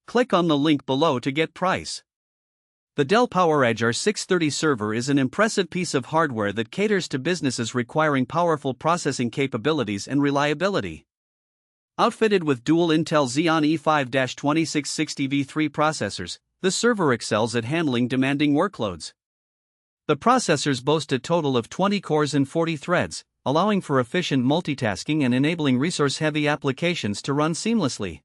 Click on the link below to get price. The Dell PowerEdge R630 Server is an impressive piece of hardware that caters to businesses requiring powerful processing capabilities and reliability. Outfitted with dual Intel Xeon E5-2660 v3 processors, the server excels at handling demanding workloads. The processors boast a total of 20 cores and 40 threads, allowing for efficient multitasking and enabling resource-heavy applications to run seamlessly.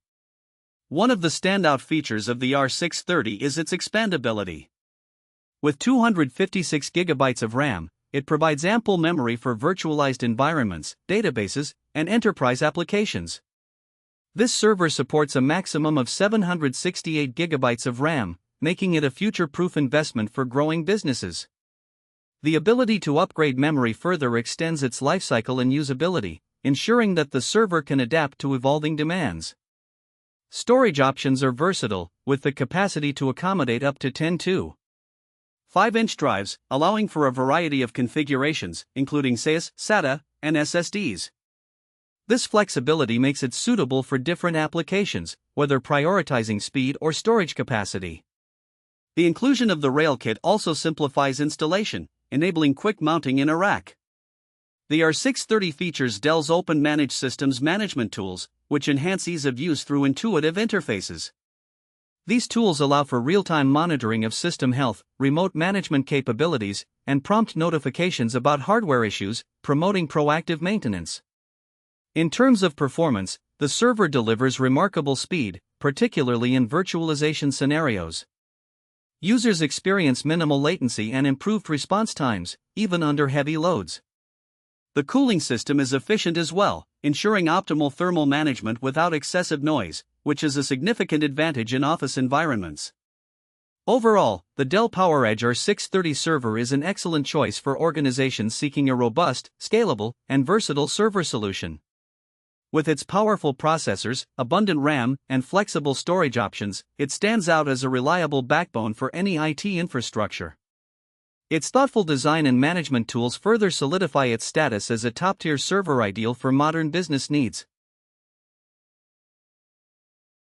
One of the standout features of the R630 is its expandability. With 256 GB of RAM, it provides ample memory for virtualized environments, databases, and enterprise applications. This server supports a maximum of 768 GB of RAM, making it a future-proof investment for growing businesses. The ability to upgrade memory further extends its lifecycle and usability, ensuring that the server can adapt to evolving demands. Storage options are versatile, with the capacity to accommodate up to 10 2.5-inch drives, allowing for a variety of configurations, including SAS, SATA, and SSDs. This flexibility makes it suitable for different applications, whether prioritizing speed or storage capacity. The inclusion of the rail kit also simplifies installation, enabling quick mounting in a rack. The R630 features Dell's Open Managed Systems management tools, which enhance ease of use through intuitive interfaces. These tools allow for real-time monitoring of system health, remote management capabilities, and prompt notifications about hardware issues, promoting proactive maintenance. In terms of performance, the server delivers remarkable speed, particularly in virtualization scenarios. Users experience minimal latency and improved response times, even under heavy loads. The cooling system is efficient as well, ensuring optimal thermal management without excessive noise, which is a significant advantage in office environments. Overall, the Dell PowerEdge R630 Server is an excellent choice for organizations seeking a robust, scalable, and versatile server solution. With its powerful processors, abundant RAM, and flexible storage options, it stands out as a reliable backbone for any IT infrastructure. Its thoughtful design and management tools further solidify its status as a top-tier server ideal for modern business needs.